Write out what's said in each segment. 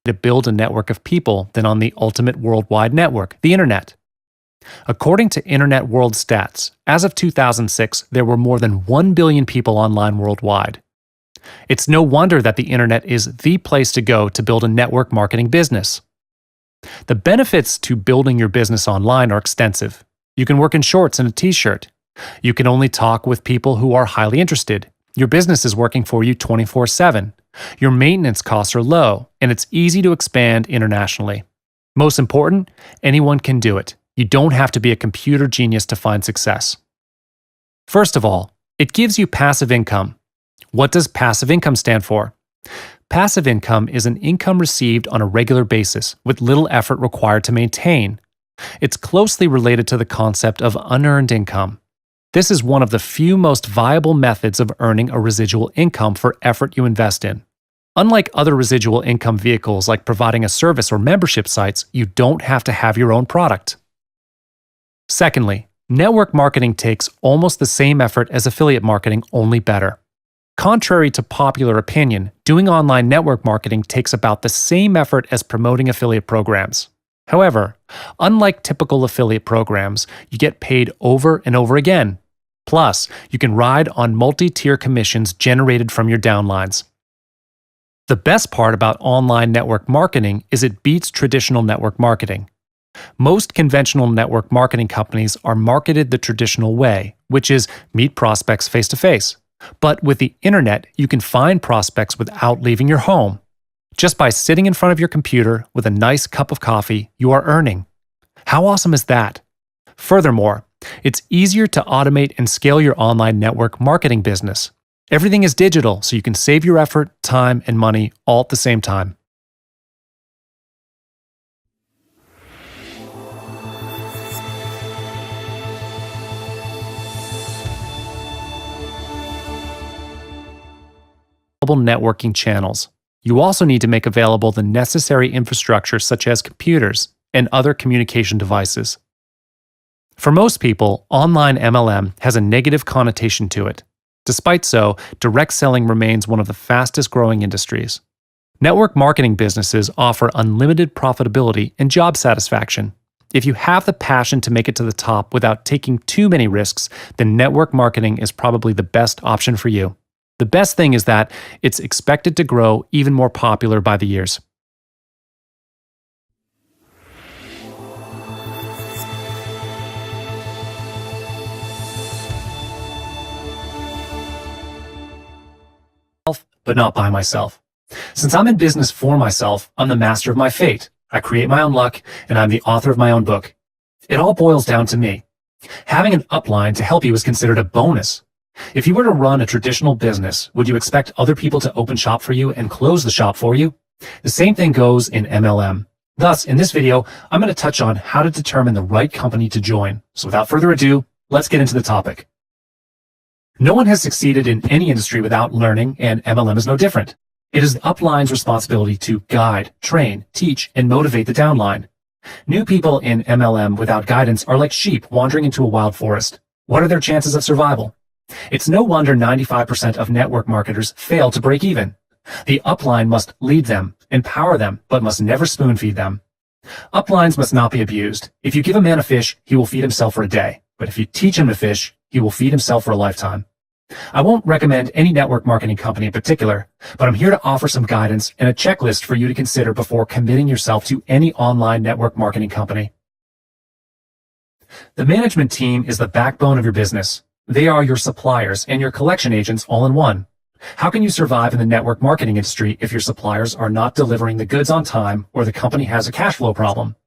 to build a network of people than on the ultimate worldwide network, the internet. According to Internet World Stats, as of 2006, there were more than 1 billion people online worldwide. It's no wonder that the internet is the place to go to build a network marketing business. The benefits to building your business online are extensive. You can work in shorts and a t-shirt. You can only talk with people who are highly interested. Your business is working for you 24/7. Your maintenance costs are low, and it's easy to expand internationally. Most important, anyone can do it. You don't have to be a computer genius to find success. First of all, it gives you passive income. What does passive income stand for? Passive income is an income received on a regular basis with little effort required to maintain. It's closely related to the concept of unearned income. This is one of the few most viable methods of earning a residual income for effort you invest in. Unlike other residual income vehicles like providing a service or membership sites, you don't have to have your own product. Secondly, network marketing takes almost the same effort as affiliate marketing, only better. Contrary to popular opinion, doing online network marketing takes about the same effort as promoting affiliate programs. However, unlike typical affiliate programs, you get paid over and over again. Plus, you can ride on multi-tier commissions generated from your downlines. The best part about online network marketing is it beats traditional network marketing. Most conventional network marketing companies are marketed the traditional way, which is meet prospects face-to-face. But with the internet, you can find prospects without leaving your home. Just by sitting in front of your computer with a nice cup of coffee, you are earning. How awesome is that? Furthermore, it's easier to automate and scale your online network marketing business. Everything is digital, so you can save your effort, time, and money all at the same time. Networking channels. You also need to make available the necessary infrastructure such as computers and other communication devices. For most people, online MLM has a negative connotation to it. Despite so, direct selling remains one of the fastest growing industries. Network marketing businesses offer unlimited profitability and job satisfaction. If you have the passion to make it to the top without taking too many risks, then network marketing is probably the best option for you. The best thing is that it's expected to grow even more popular by the years. But not by myself. Since I'm in business for myself, I'm the master of my fate. I create my own luck, and I'm the author of my own book. It all boils down to me. Having an upline to help you is considered a bonus. If you were to run a traditional business, would you expect other people to open shop for you and close the shop for you? The same thing goes in MLM. Thus, in this video, I'm going to touch on how to determine the right company to join. So without further ado, let's get into the topic. No one has succeeded in any industry without learning, and MLM is no different. It is the upline's responsibility to guide, train, teach, and motivate the downline. New people in MLM without guidance are like sheep wandering into a wild forest. What are their chances of survival? It's no wonder 95% of network marketers fail to break even. The upline must lead them, empower them, but must never spoon-feed them. Uplines must not be abused. If you give a man a fish, he will feed himself for a day. But if you teach him to fish, he will feed himself for a lifetime. I won't recommend any network marketing company in particular, but I'm here to offer some guidance and a checklist for you to consider before committing yourself to any online network marketing company. The management team is the backbone of your business. They are your suppliers and your collection agents all in one. How can you survive in the network marketing industry if your suppliers are not delivering the goods on time or the company has a cash flow problem?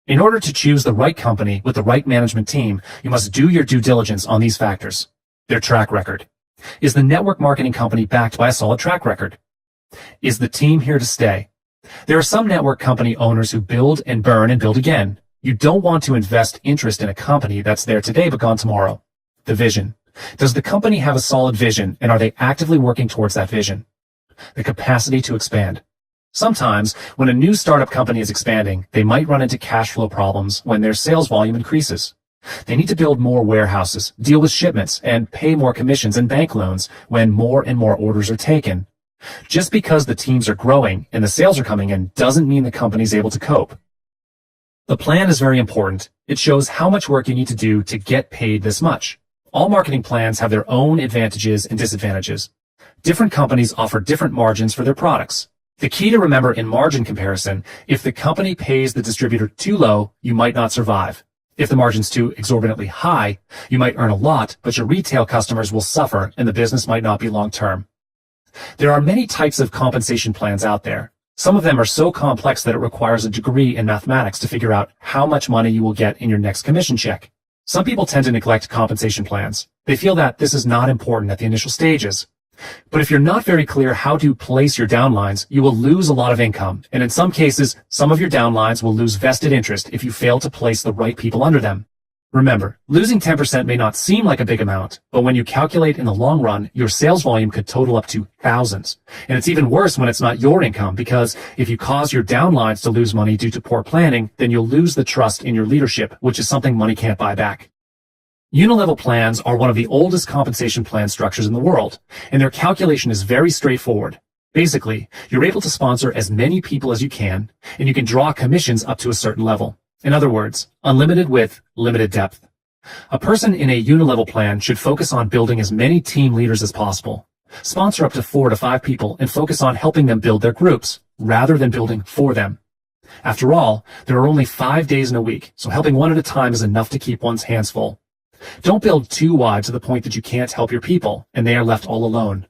In order to choose the right company with the right management team, you must do your due diligence on these factors. Their track record. Is the network marketing company backed by a solid track record? Is the team here to stay? There are some network company owners who build and burn and build again. You don't want to invest interest in a company that's there today but gone tomorrow. The vision. Does the company have a solid vision, and are they actively working towards that vision? The capacity to expand. Sometimes, when a new startup company is expanding, they might run into cash flow problems when their sales volume increases. They need to build more warehouses, deal with shipments, and pay more commissions and bank loans when more and more orders are taken. Just because the teams are growing and the sales are coming in doesn't mean the company's able to cope. The plan is very important. It shows how much work you need to do to get paid this much. All marketing plans have their own advantages and disadvantages. Different companies offer different margins for their products. The key to remember in margin comparison, if the company pays the distributor too low, you might not survive. If the margin's too exorbitantly high, you might earn a lot, but your retail customers will suffer and the business might not be long-term. There are many types of compensation plans out there. Some of them are so complex that it requires a degree in mathematics to figure out how much money you will get in your next commission check. Some people tend to neglect compensation plans. They feel that this is not important at the initial stages. But if you're not very clear how to place your downlines, you will lose a lot of income. And in some cases, some of your downlines will lose vested interest if you fail to place the right people under them. Remember, losing 10% may not seem like a big amount, but when you calculate in the long run, your sales volume could total up to thousands. And it's even worse when it's not your income, because if you cause your downlines to lose money due to poor planning, then you'll lose the trust in your leadership, which is something money can't buy back. Unilevel plans are one of the oldest compensation plan structures in the world, and their calculation is very straightforward. Basically, you're able to sponsor as many people as you can, and you can draw commissions up to a certain level. In other words, unlimited width, limited depth. A person in a Unilevel plan should focus on building as many team leaders as possible. Sponsor up to 4 to 5 people and focus on helping them build their groups, rather than building for them. After all, there are only 5 days in a week, so helping one at a time is enough to keep one's hands full. Don't build too wide to the point that you can't help your people, and they are left all alone.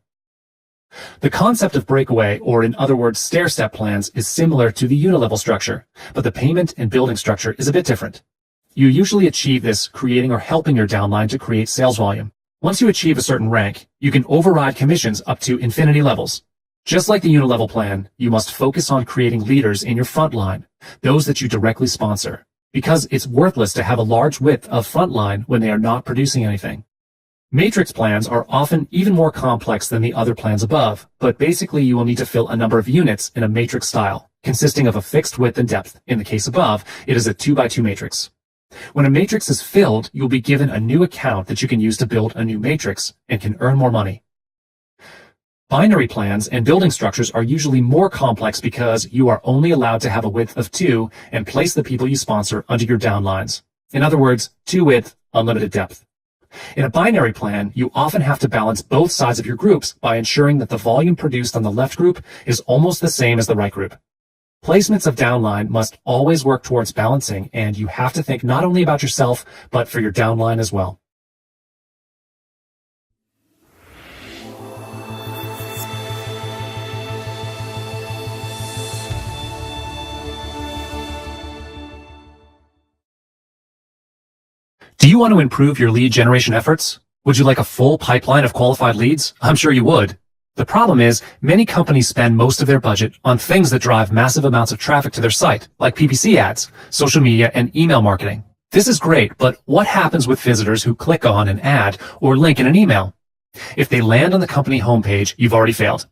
The concept of breakaway, or in other words, stair-step plans, is similar to the Unilevel structure, but the payment and building structure is a bit different. You usually achieve this creating or helping your downline to create sales volume. Once you achieve a certain rank, you can override commissions up to infinity levels. Just like the Unilevel plan, you must focus on creating leaders in your front line, those that you directly sponsor, because it's worthless to have a large width of front line when they are not producing anything. Matrix plans are often even more complex than the other plans above, but basically you will need to fill a number of units in a matrix style, consisting of a fixed width and depth. In the case above, it is a 2x2 matrix. When a matrix is filled, you'll be given a new account that you can use to build a new matrix and can earn more money. Binary plans and building structures are usually more complex because you are only allowed to have a width of 2 and place the people you sponsor under your downlines. In other words, 2 width, unlimited depth. In a binary plan, you often have to balance both sides of your groups by ensuring that the volume produced on the left group is almost the same as the right group. Placements of downline must always work towards balancing, and you have to think not only about yourself, but for your downline as well. Do you want to improve your lead generation efforts? Would you like a full pipeline of qualified leads? I'm sure you would. The problem is, many companies spend most of their budget on things that drive massive amounts of traffic to their site, like PPC ads, social media, and email marketing. This is great, but what happens with visitors who click on an ad or link in an email? If they land on the company homepage, you've already failed.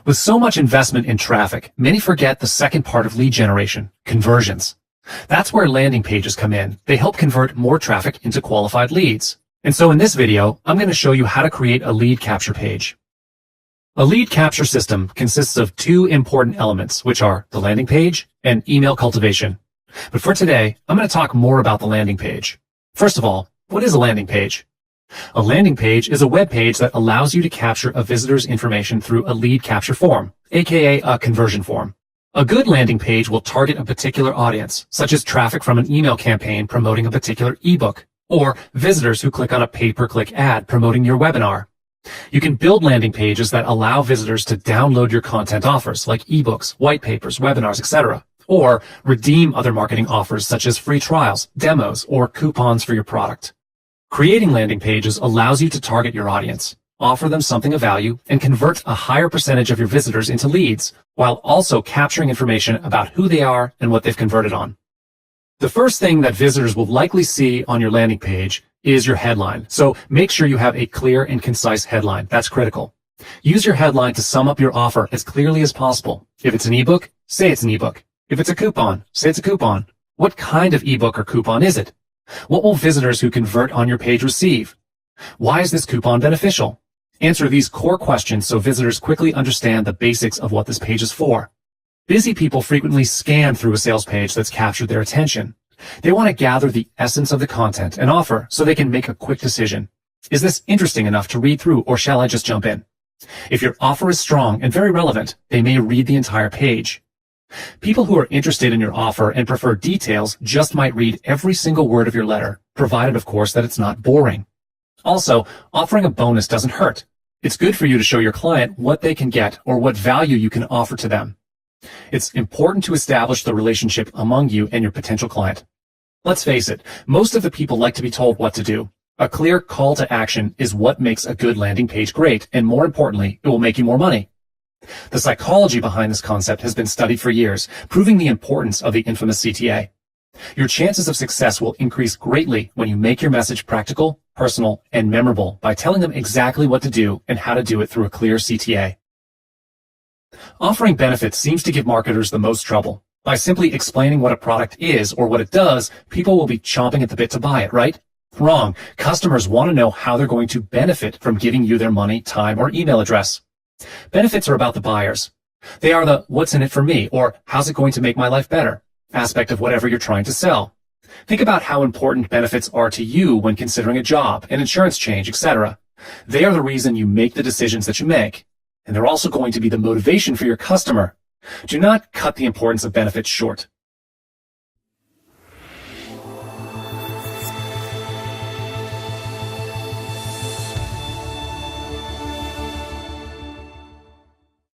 With so much investment in traffic, many forget the second part of lead generation, conversions. That's where landing pages come in. They help convert more traffic into qualified leads. And so in this video, I'm going to show you how to create a lead capture page. A lead capture system consists of 2 important elements, which are the landing page and email cultivation. But for today, I'm going to talk more about the landing page. First of all, what is a landing page? A landing page is a web page that allows you to capture a visitor's information through a lead capture form, aka a conversion form. A good landing page will target a particular audience, such as traffic from an email campaign promoting a particular ebook, or visitors who click on a pay-per-click ad promoting your webinar. You can build landing pages that allow visitors to download your content offers, like ebooks, white papers, webinars, etc., or redeem other marketing offers such as free trials, demos, or coupons for your product. Creating landing pages allows you to target your audience, offer them something of value, and convert a higher percentage of your visitors into leads, while also capturing information about who they are and what they've converted on. The first thing that visitors will likely see on your landing page is your headline, so make sure you have a clear and concise headline. That's critical. Use your headline to sum up your offer as clearly as possible. If it's an ebook, say it's an ebook. If it's a coupon, say it's a coupon. What kind of ebook or coupon is it? What will visitors who convert on your page receive? Why is this coupon beneficial? Answer these core questions so visitors quickly understand the basics of what this page is for. Busy people frequently scan through a sales page that's captured their attention. They want to gather the essence of the content and offer so they can make a quick decision. Is this interesting enough to read through, or shall I just jump in? If your offer is strong and very relevant, they may read the entire page. People who are interested in your offer and prefer details just might read every single word of your letter, provided, of course, that it's not boring. Also, offering a bonus doesn't hurt. It's good for you to show your client what they can get or what value you can offer to them. It's important to establish the relationship among you and your potential client. Let's face it, most of the people like to be told what to do. A clear call to action is what makes a good landing page great, and more importantly, it will make you more money. The psychology behind this concept has been studied for years, proving the importance of the infamous CTA. Your chances of success will increase greatly when you make your message practical, personal, and memorable by telling them exactly what to do and how to do it through a clear CTA. Offering benefits seems to give marketers the most trouble. By simply explaining what a product is or what it does, people will be chomping at the bit to buy it, right? Wrong. Customers want to know how they're going to benefit from giving you their money, time, or email address. Benefits are about the buyers. They are the what's in it for me, or how's it going to make my life better aspect of whatever you're trying to sell. Think about how important benefits are to you when considering a job, an insurance change, etc. They are the reason you make the decisions that you make. And they're also going to be the motivation for your customer. Do not cut the importance of benefits short.